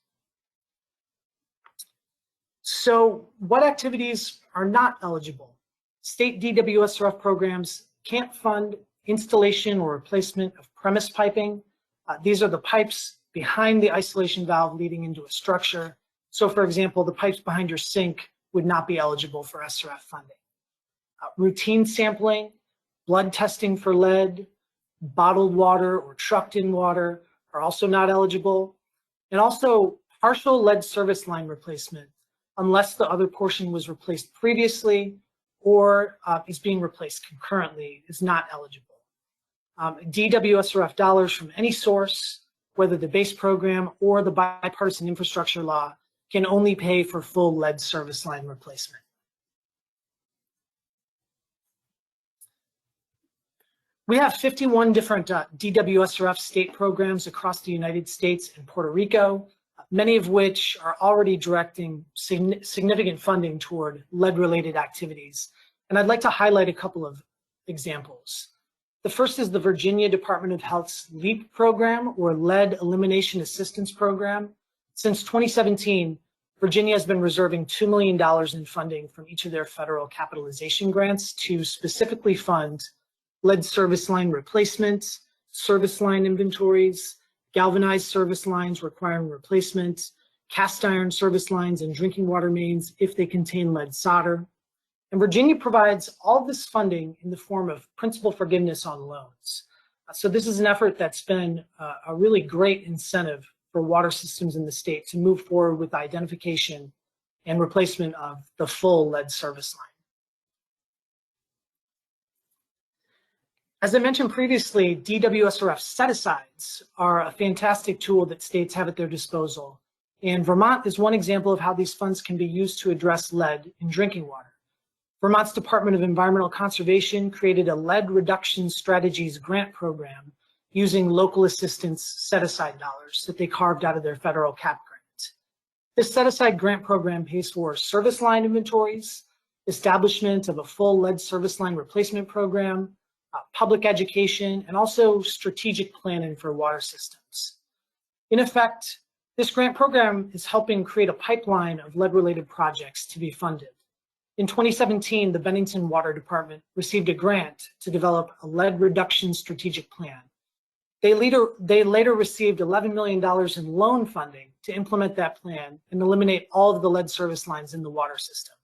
So what activities are not eligible? State DWSRF programs can't fund installation or replacement of premise piping. These are the pipes behind the isolation valve leading into a structure. So for example, the pipes behind your sink would not be eligible for SRF funding. Routine sampling, blood testing for lead, bottled water or trucked in water are also not eligible. And also partial lead service line replacement, unless the other portion was replaced previously or is being replaced concurrently, is not eligible. DWSRF dollars from any source, whether the base program or the bipartisan infrastructure law, can only pay for full lead service line replacement. We have 51 different DWSRF state programs across the United States and Puerto Rico, many of which are already directing significant funding toward lead-related activities. And I'd like to highlight a couple of examples. The first is the Virginia Department of Health's LEAP program, or Lead Elimination Assistance Program. Since 2017, Virginia has been reserving $2 million in funding from each of their federal capitalization grants to specifically fund lead service line replacement, service line inventories, galvanized service lines requiring replacement, cast iron service lines and drinking water mains if they contain lead solder. And Virginia provides all this funding in the form of principal forgiveness on loans. So this is an effort that's been a really great incentive for water systems in the state to move forward with the identification and replacement of the full lead service line. As I mentioned previously, DWSRF set-asides are a fantastic tool that states have at their disposal. And Vermont is one example of how these funds can be used to address lead in drinking water. Vermont's Department of Environmental Conservation created a lead reduction strategies grant program using local assistance set-aside dollars that they carved out of their federal cap grant. This set-aside grant program pays for service line inventories, establishment of a full lead service line replacement program, public education, and also strategic planning for water systems. In effect, this grant program is helping create a pipeline of lead-related projects to be funded. In 2017, the Bennington Water Department received a grant to develop a lead reduction strategic plan. They later received $11 million in loan funding to implement that plan and eliminate all of the lead service lines in the water system.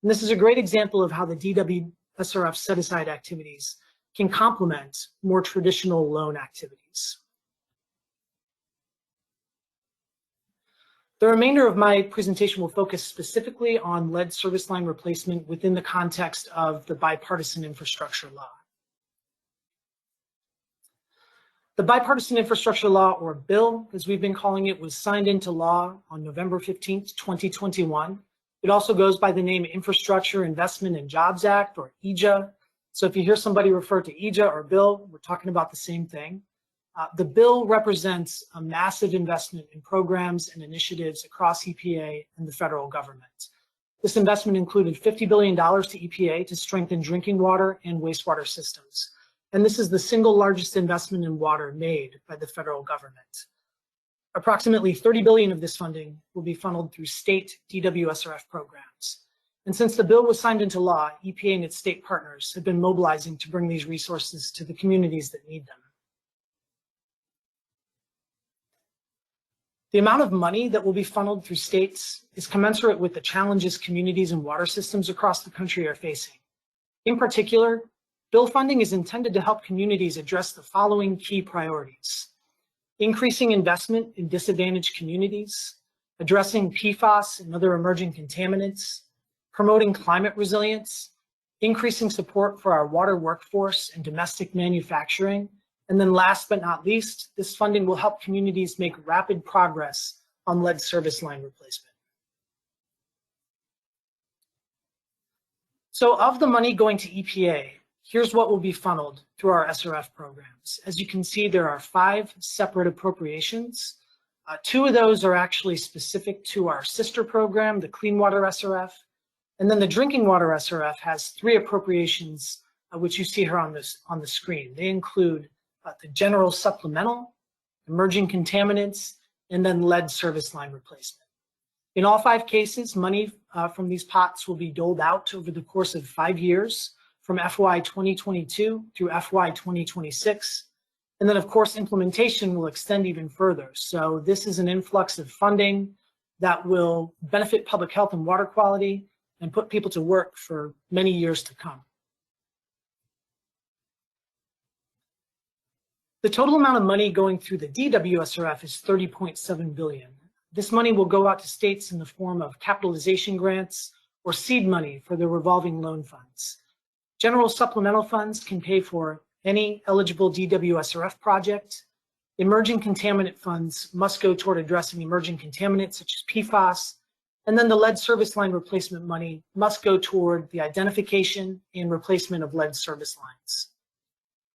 And this is a great example of how the DWSRF set-aside activities can complement more traditional loan activities. The remainder of my presentation will focus specifically on lead service line replacement within the context of the Bipartisan Infrastructure Law. The Bipartisan Infrastructure Law, or BIL, as we've been calling it, was signed into law on November 15th, 2021. It also goes by the name Infrastructure Investment and Jobs Act, or EIJA. So if you hear somebody refer to EIJA or BIL, we're talking about the same thing. The bill represents a massive investment in programs and initiatives across EPA and the federal government. This investment included $50 billion to EPA to strengthen drinking water and wastewater systems. And this is the single largest investment in water made by the federal government. Approximately $30 billion of this funding will be funneled through state DWSRF programs. And since the bill was signed into law, EPA and its state partners have been mobilizing to bring these resources to the communities that need them. The amount of money that will be funneled through states is commensurate with the challenges communities and water systems across the country are facing. In particular, BIL funding is intended to help communities address the following key priorities: increasing investment in disadvantaged communities, addressing PFAS and other emerging contaminants, promoting climate resilience, increasing support for our water workforce and domestic manufacturing, and then last but not least, this funding will help communities make rapid progress on lead service line replacement. So of the money going to EPA, here's what will be funneled through our SRF programs. As you can see, there are 5 separate appropriations. 2 of those are actually specific to our sister program, the Clean Water SRF. And then the Drinking Water SRF has 3 appropriations, which you see here on the screen. They include the general supplemental, emerging contaminants, and then lead service line replacement. In all 5 cases, money from these pots will be doled out over the course of 5 years, from FY 2022 through FY 2026. And then of course, implementation will extend even further. So this is an influx of funding that will benefit public health and water quality and put people to work for many years to come. The total amount of money going through the DWSRF is $30.7 billion. This money will go out to states in the form of capitalization grants or seed money for their revolving loan funds. General supplemental funds can pay for any eligible DWSRF project. Emerging contaminant funds must go toward addressing emerging contaminants such as PFAS. And then the lead service line replacement money must go toward the identification and replacement of lead service lines.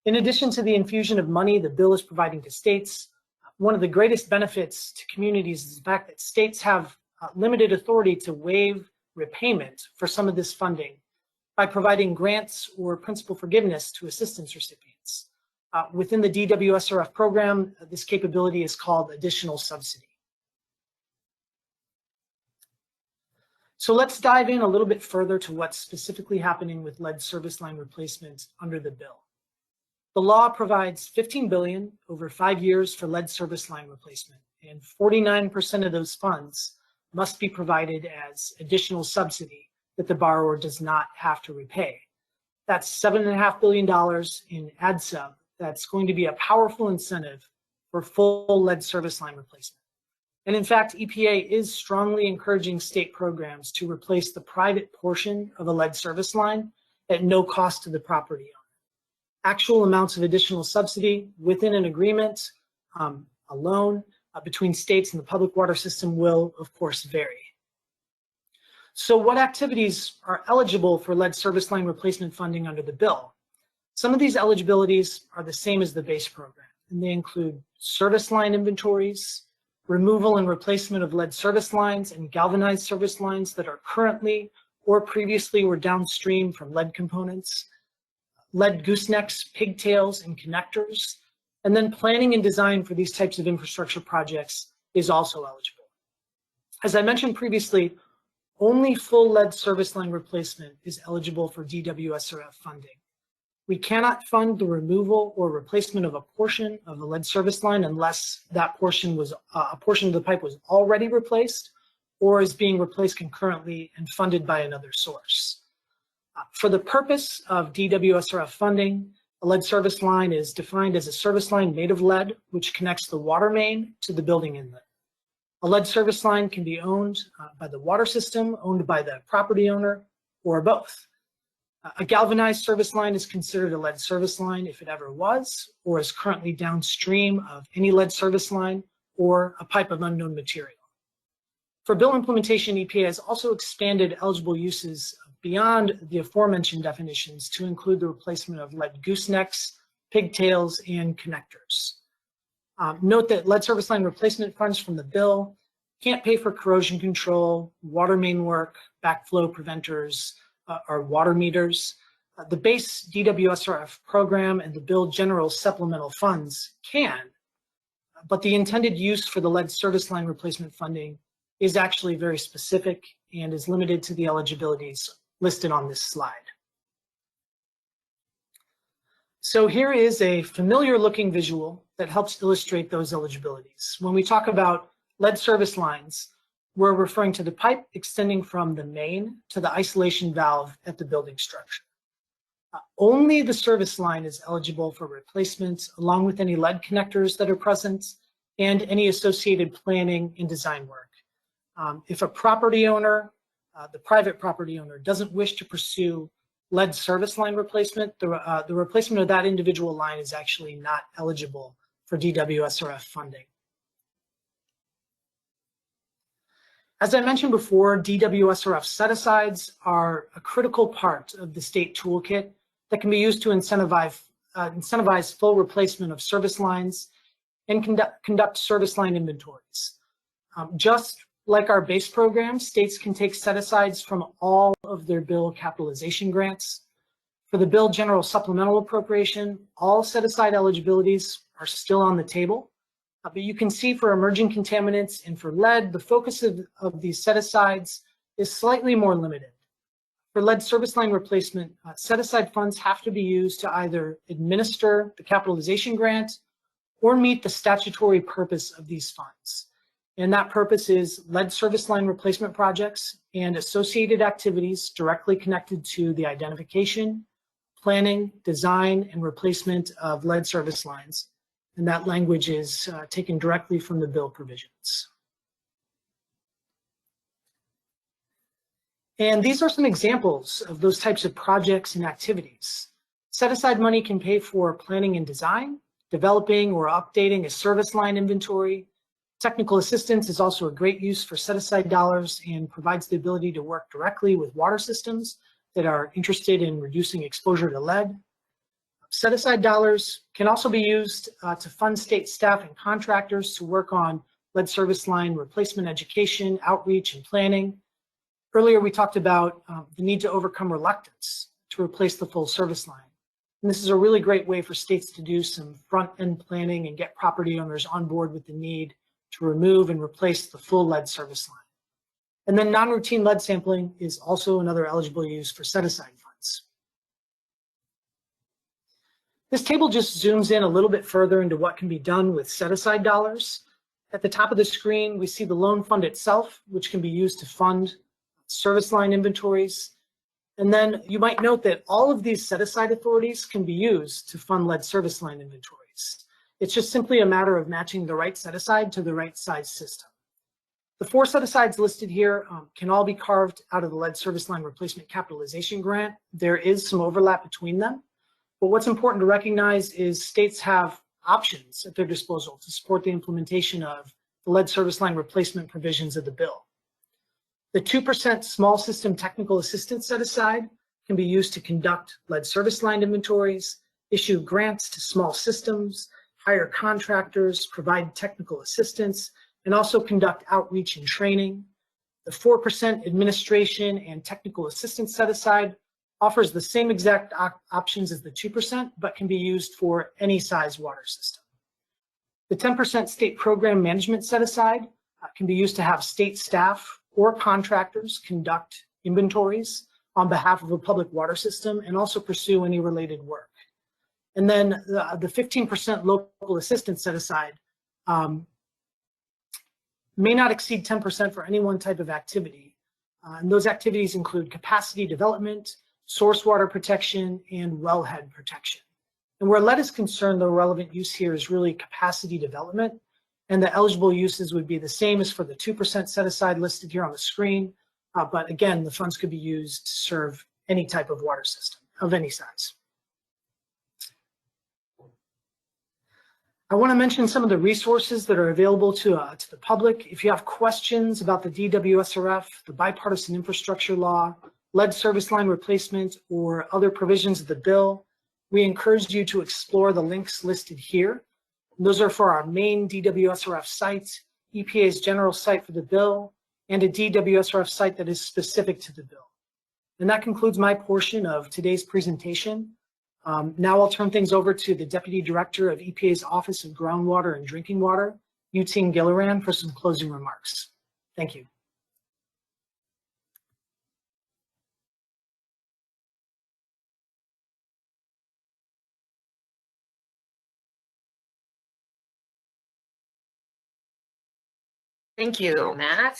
In addition to the infusion of money the bill is providing to states, one of the greatest benefits to communities is the fact that states have limited authority to waive repayment for some of this funding by providing grants or principal forgiveness to assistance recipients. Within the DWSRF program, this capability is called additional subsidy. So let's dive in a little bit further to what's specifically happening with lead service line replacement under the bill. The law provides $15 billion over 5 years for lead service line replacement, and 49% of those funds must be provided as additional subsidy that the borrower does not have to repay. That's $7.5 billion in ADSUB. That's going to be a powerful incentive for full lead service line replacement. And in fact, EPA is strongly encouraging state programs to replace the private portion of a lead service line at no cost to the property owner. Actual amounts of additional subsidy within an agreement, a loan between states and the public water system will, of course, vary. So what activities are eligible for lead service line replacement funding under the bill? Some of these eligibilities are the same as the base program, and they include service line inventories, removal and replacement of lead service lines and galvanized service lines that are currently or previously were downstream from lead components, lead goosenecks, pigtails, and connectors. And then planning and design for these types of infrastructure projects is also eligible. As I mentioned previously, only full lead service line replacement is eligible for DWSRF funding. We cannot fund the removal or replacement of a portion of the lead service line unless that portion was a portion of the pipe was already replaced or is being replaced concurrently and funded by another source. For the purpose of DWSRF funding, a lead service line is defined as a service line made of lead which connects the water main to the building inlet. A lead service line can be owned by the water system, owned by the property owner, or both. A galvanized service line is considered a lead service line if it ever was, or is currently downstream of any lead service line, or a pipe of unknown material. For BIL implementation, EPA has also expanded eligible uses beyond the aforementioned definitions to include the replacement of lead goosenecks, pigtails, and connectors. Note that lead service line replacement funds from the BIL can't pay for corrosion control, water main work, backflow preventers, or water meters. The base DWSRF program and the BIL general supplemental funds can, but the intended use for the lead service line replacement funding is actually very specific and is limited to the eligibilities listed on this slide. So here is a familiar looking visual that helps illustrate those eligibilities. When we talk about lead service lines, we're referring to the pipe extending from the main to the isolation valve at the building structure. Only the service line is eligible for replacement along with any lead connectors that are present and any associated planning and design work. If a property owner, the private property owner, doesn't wish to pursue lead service line replacement, the replacement of that individual line is actually not eligible for DWSRF funding. As I mentioned before, DWSRF set-asides are a critical part of the state toolkit that can be used to incentivize full replacement of service lines and conduct service line inventories. Just like our base program, states can take set-asides from all of their BIL capitalization grants. For the BIL general supplemental appropriation, all set-aside eligibilities are still on the table. But you can see for emerging contaminants and for lead, the focus of these set-asides is slightly more limited. For lead service line replacement, set-aside funds have to be used to either administer the capitalization grant or meet the statutory purpose of these funds. And that purpose is lead service line replacement projects and associated activities directly connected to the identification, planning, design, and replacement of lead service lines. And that language is taken directly from the BIL provisions. And these are some examples of those types of projects and activities. Set-aside money can pay for planning and design, developing or updating a service line inventory. Technical assistance is also a great use for set-aside dollars and provides the ability to work directly with water systems that are interested in reducing exposure to lead. Set-aside dollars can also be used to fund state staff and contractors to work on lead service line replacement education, outreach, and planning. Earlier, we talked about the need to overcome reluctance to replace the full service line. And this is a really great way for states to do some front-end planning and get property owners on board with the need to remove and replace the full lead service line. And then non-routine lead sampling is also another eligible use for set-aside funds. This table just zooms in a little bit further into what can be done with set-aside dollars. At the top of the screen, we see the loan fund itself, which can be used to fund service line inventories. And then you might note that all of these set-aside authorities can be used to fund lead service line inventories. It's just simply a matter of matching the right set-aside to the right size system. The 4 set-asides listed here can all be carved out of the lead service line replacement capitalization grant. There is some overlap between them. But what's important to recognize is states have options at their disposal to support the implementation of the lead service line replacement provisions of the BIL. The 2% small system technical assistance set aside can be used to conduct lead service line inventories, issue grants to small systems, hire contractors, provide technical assistance, and also conduct outreach and training. The 4% administration and technical assistance set aside offers the same exact options as the 2%, but can be used for any size water system. The 10% state program management set aside can be used to have state staff or contractors conduct inventories on behalf of a public water system and also pursue any related work. And then the 15% local assistance set aside may not exceed 10% for any one type of activity. And those activities include capacity development, source water protection, and wellhead protection. And where lead is concerned, the relevant use here is really capacity development, and the eligible uses would be the same as for the 2% set aside listed here on the screen. But again, the funds could be used to serve any type of water system of any size. I want to mention some of the resources that are available to the public. If you have questions about the DWSRF, the bipartisan infrastructure law, lead service line replacement, or other provisions of the bill, we encourage you to explore the links listed here. And those are for our main DWSRF site, EPA's general site for the bill, and a DWSRF site that is specific to the bill. And that concludes my portion of today's presentation. Now I'll turn things over to the Deputy Director of EPA's Office of Groundwater and Drinking Water, Yuting Gilliran, for some closing remarks. Thank you. Thank you, Matt.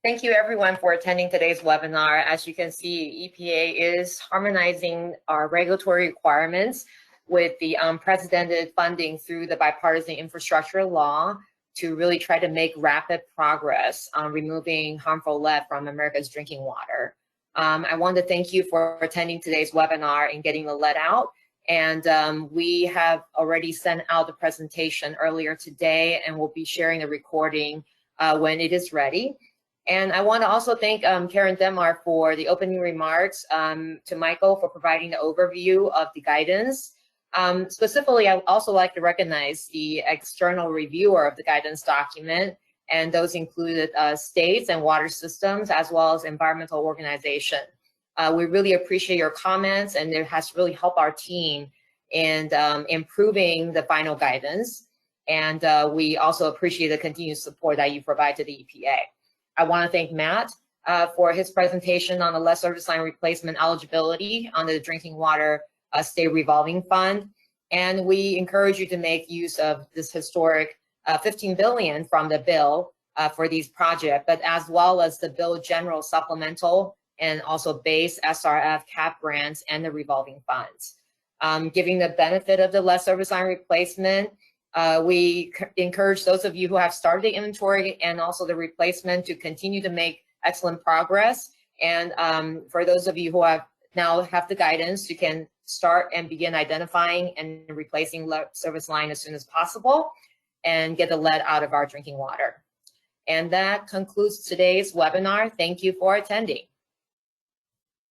Thank you everyone for attending today's webinar. As you can see, EPA is harmonizing our regulatory requirements with the unprecedented funding through the bipartisan infrastructure law to really try to make rapid progress on removing harmful lead from America's drinking water. I want to thank you for attending today's webinar and getting the lead out. And we have already sent out the presentation earlier today, and we'll be sharing the recording when it is ready. And I want to also thank Karen Demar for the opening remarks, to Michael for providing the overview of the guidance. Specifically, I would also like to recognize the external reviewer of the guidance document, and those included states and water systems, as well as environmental organizations. We really appreciate your comments, and it has really helped our team in improving the final guidance. And we also appreciate the continued support that you provide to the EPA. I want to thank Matt for his presentation on the lead service line replacement eligibility under the Drinking Water State Revolving Fund. And we encourage you to make use of this historic $15 billion from the bill for these projects, but as well as the bill general supplemental and also base SRF cap grants and the revolving funds. Giving the benefit of the lead service line replacement, we encourage those of you who have started the inventory and also the replacement to continue to make excellent progress. And for those of you who now have the guidance, you can start and begin identifying and replacing lead service line as soon as possible and get the lead out of our drinking water. And that concludes today's webinar. Thank you for attending.